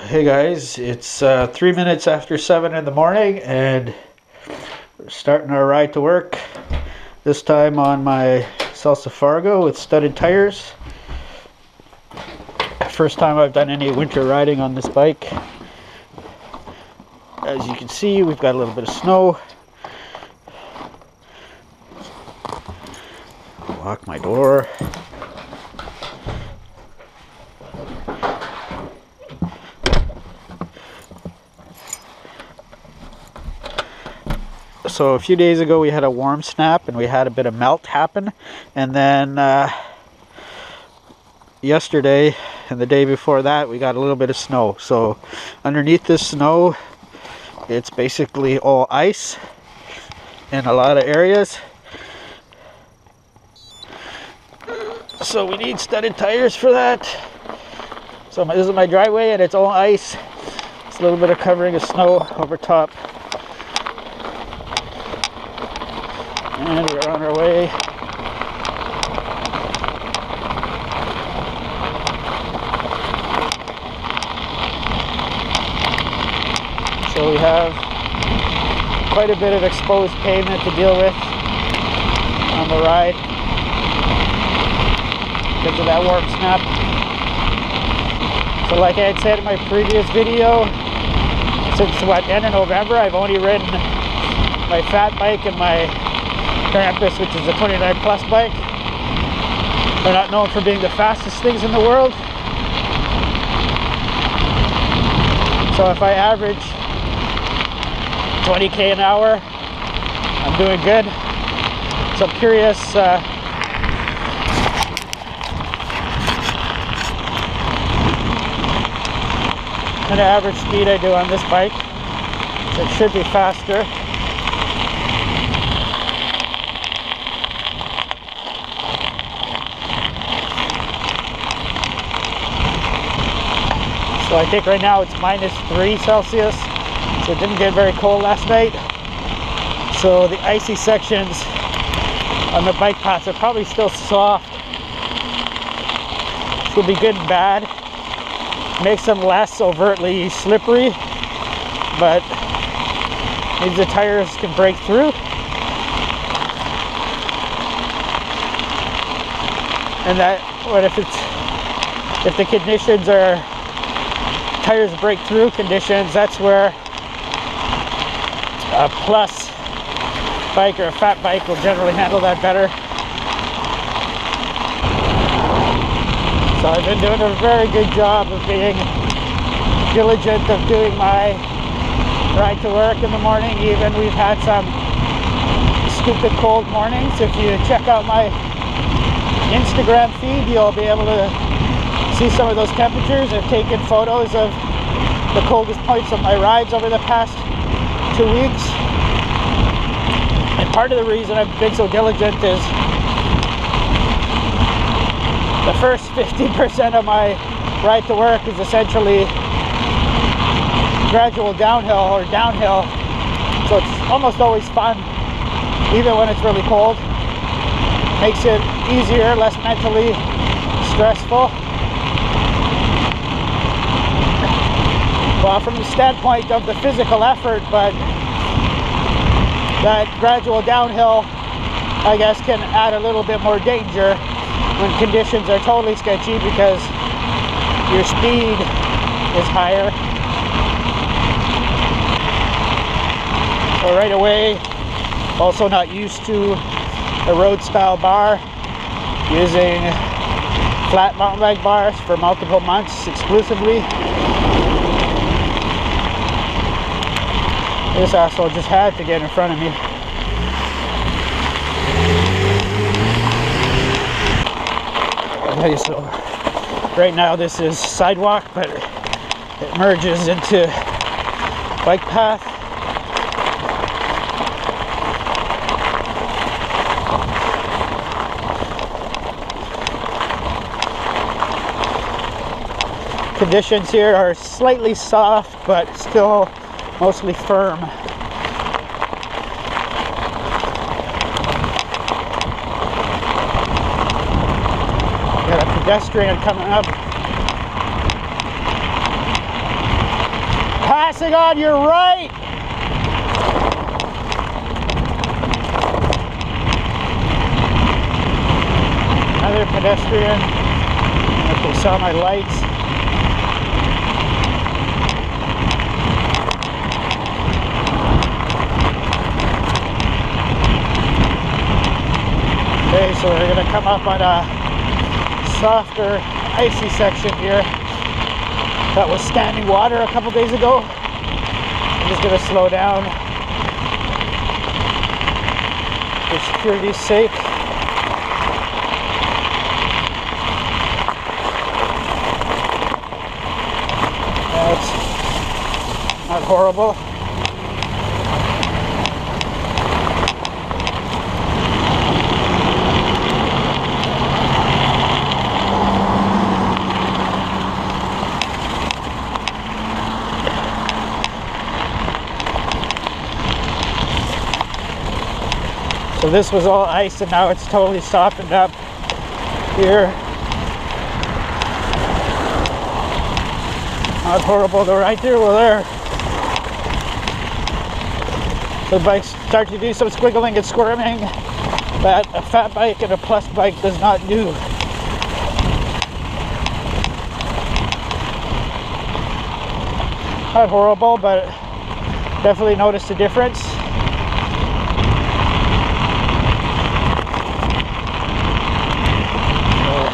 Hey guys, it's 3 minutes after 7 in the morning and we're starting our ride to work. This time on my Salsa Fargo with studded tires. First time I've done any winter riding on this bike. As you can see, we've got a little bit of snow. Lock my door. So a few days ago we had a warm snap and we had a bit of melt happen, and then yesterday and the day before that we got a little bit of snow. So underneath this snow it's basically all ice in a lot of areas. So we need studded tires for that. So this is my driveway and it's all ice. It's a little bit of covering of snow over top. And we're on our way. So we have quite a bit of exposed pavement to deal with on the ride because of that warm snap. So like I had said in my previous video, since end of November I've only ridden my fat bike and my Campus, which is a 29 plus bike. They're not known for being the fastest things in the world. So if I average 20k an hour, I'm doing good. So I'm curious kind of average speed I do on this bike. So it should be faster. So I think right now it's -3 Celsius, so it didn't get very cold last night. So the icy sections on the bike paths are probably still soft. This will be good and bad. Makes them less overtly slippery, but maybe the tires can break through. And that, what if the conditions are tires break through conditions, that's where a plus bike or a fat bike will generally handle that better. So I've been doing a very good job of being diligent of doing my ride to work in the morning. Even we've had some stupid cold mornings. If you check out my Instagram feed, you'll be able to see some of those temperatures. I've taken photos of the coldest points of my rides over the past 2 weeks. And part of the reason I've been so diligent is the first 50% of my ride to work is essentially gradual downhill or downhill. So it's almost always fun, even when it's really cold. Makes it easier, less mentally stressful. Well, from the standpoint of the physical effort, but that gradual downhill, I guess, can add a little bit more danger when conditions are totally sketchy because your speed is higher. So right away, also not used to a road style bar, using flat mountain bike bars for multiple months exclusively. This asshole just had to get in front of me. Okay, so right now this is sidewalk, but it merges into bike path. Conditions here are slightly soft, but still mostly firm. Got a pedestrian coming up. passing on your right. Another pedestrian. If they saw my lights. Okay, so we're going to come up on a softer, icy section here that was standing water a couple days ago. I'm just going to slow down for security's sake. That's not horrible. So this was all ice and now it's totally softened up here. Not horrible though, right there, well there. The bikes start to do some squiggling and squirming that a fat bike and a plus bike does not do. Not horrible, but definitely noticed a difference.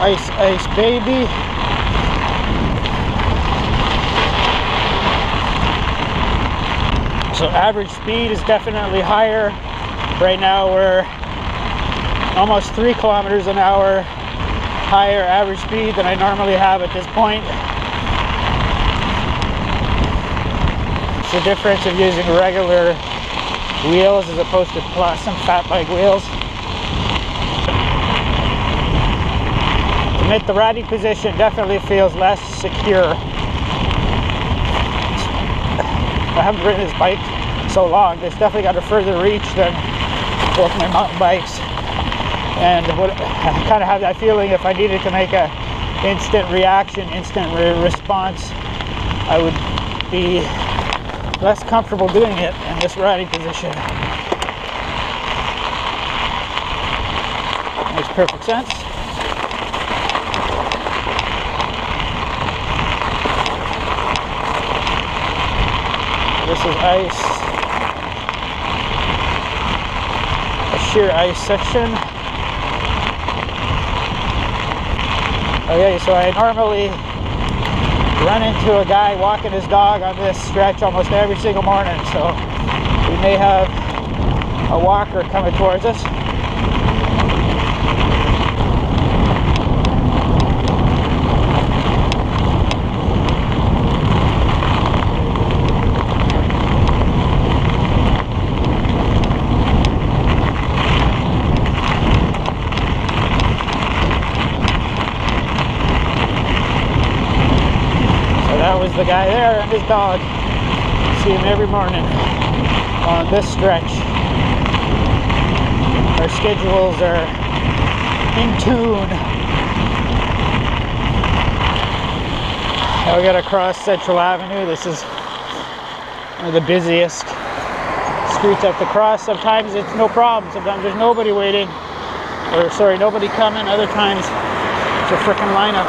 Ice, ice, baby. So average speed is definitely higher. Right now we're almost 3 kilometers an hour higher average speed than I normally have at this point. It's the difference of using regular wheels as opposed to some fat bike wheels. The riding position definitely feels less secure. I haven't ridden this bike so long. It's definitely got a further reach than both my mountain bikes. And I kind of have that feeling if I needed to make an instant reaction, instant response, I would be less comfortable doing it in this riding position. Makes perfect sense. This is ice, a sheer ice section. Okay, so I normally run into a guy walking his dog on this stretch almost every single morning, so we may have a walker coming towards us. The guy there and his dog. See him every morning on this stretch. Our schedules are in tune. Now we gotta cross Central Avenue. This is one of the busiest streets I have to cross. Sometimes it's no problem. Sometimes there's nobody waiting, or sorry, nobody coming. Other times it's a frickin' lineup.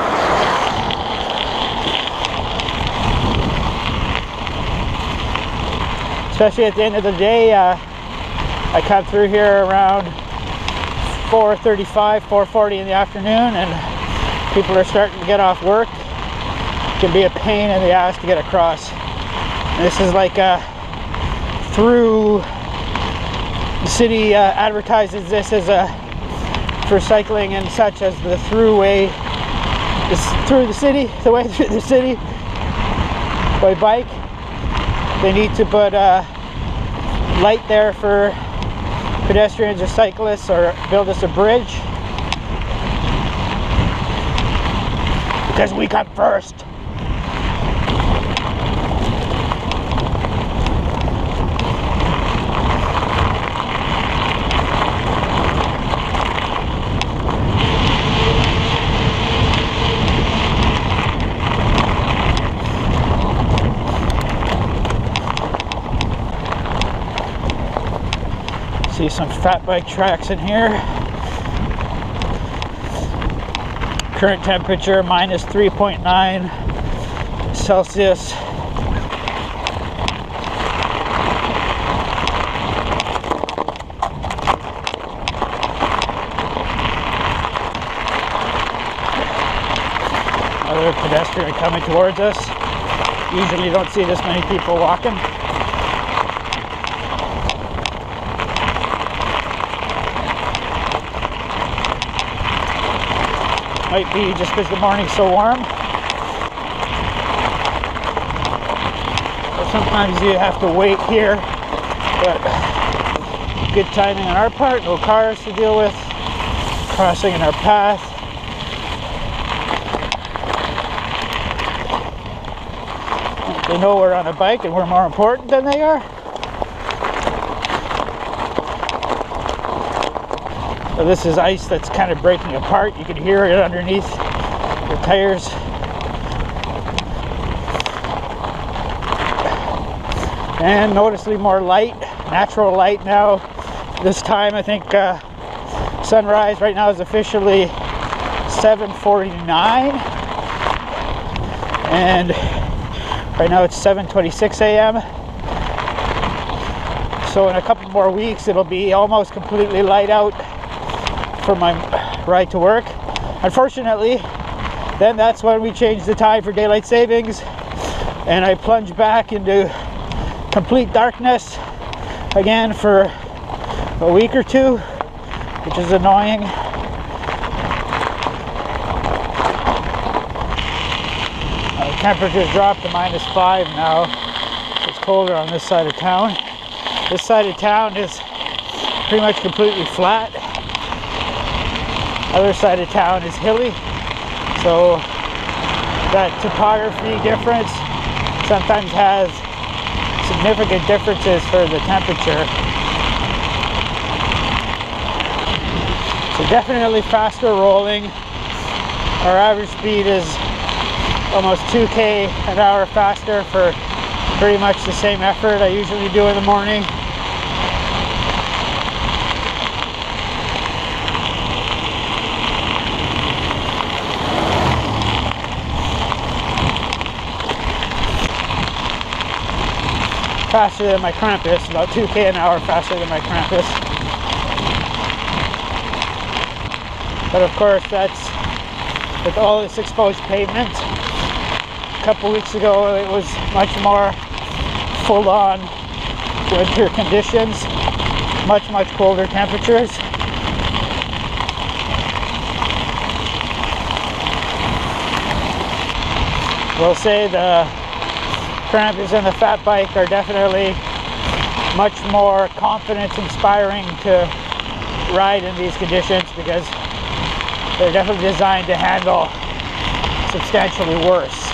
Especially at the end of the day, I come through here around 4:35, 4:40 in the afternoon, and people are starting to get off work. It can be a pain in the ass to get across. And this is like through the city advertises this as for cycling and such as the throughway, through the city, the way through the city by bike. They need to put a light there for pedestrians or cyclists, or build us a bridge. Because we come first. See some fat bike tracks in here. Current temperature minus 3.9 Celsius. Another pedestrian coming towards us. Usually you don't see this many people walking. Might be just because the morning's so warm. But sometimes you have to wait here. But good timing on our part, no cars to deal with. Crossing in our path. They know we're on a bike and we're more important than they are. So this is ice that's kind of breaking apart. You can hear it underneath the tires. And noticeably more light, natural light now. This time I think sunrise right now is officially 7:49. And right now it's 7:26 a.m. So in a couple more weeks it'll be almost completely light out for my ride to work. Unfortunately, then that's when we change the time for daylight savings and I plunge back into complete darkness again for a week or two, which is annoying. Temperatures dropped to -5 now. It's colder on this side of town. This side of town is pretty much completely flat. Other side of town is hilly, so that topography difference sometimes has significant differences for the temperature. So definitely faster rolling. Our average speed is almost 2k an hour faster for pretty much the same effort I usually do in the morning. Faster than my Krampus, about 2k an hour faster than my Krampus. But of course that's with all this exposed pavement. A couple weeks ago it was much more full-on winter conditions, much colder temperatures. We'll say the Krampus and the fat bike are definitely much more confidence inspiring to ride in these conditions because they're definitely designed to handle substantially worse.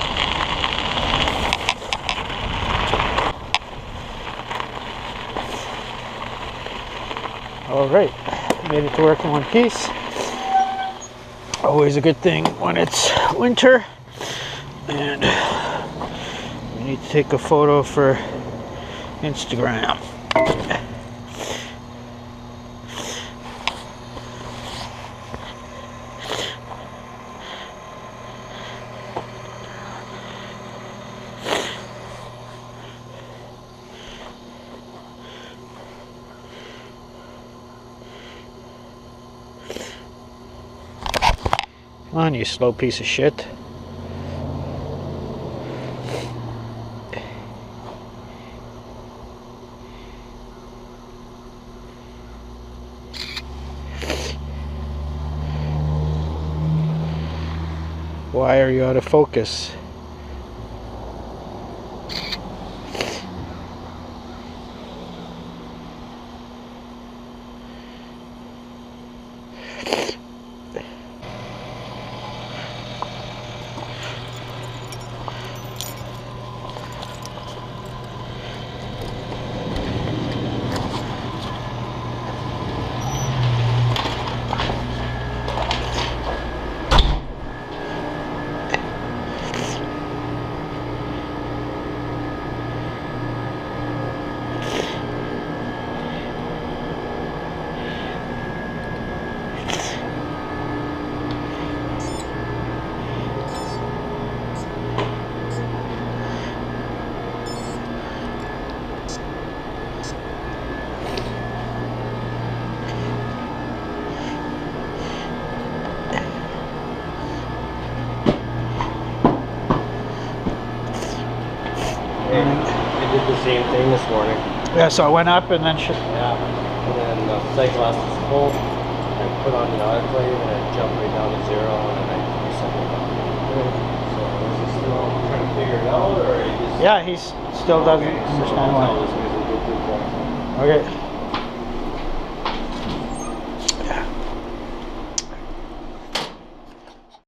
Alright, made it to work in one piece. Always a good thing when it's winter. And we need to take a photo for Instagram. Come on, you slow piece of shit. Why are you out of focus? same thing this morning. Yeah, so it went up and then Yeah. And then the cycle was full. I put on the autoclave and it jumped right down to 0 and then I reset it back. So is he still trying to figure it out or he just... Yeah, he still doesn't Okay, understand so why. I'll tell this guy's a good boy. Okay.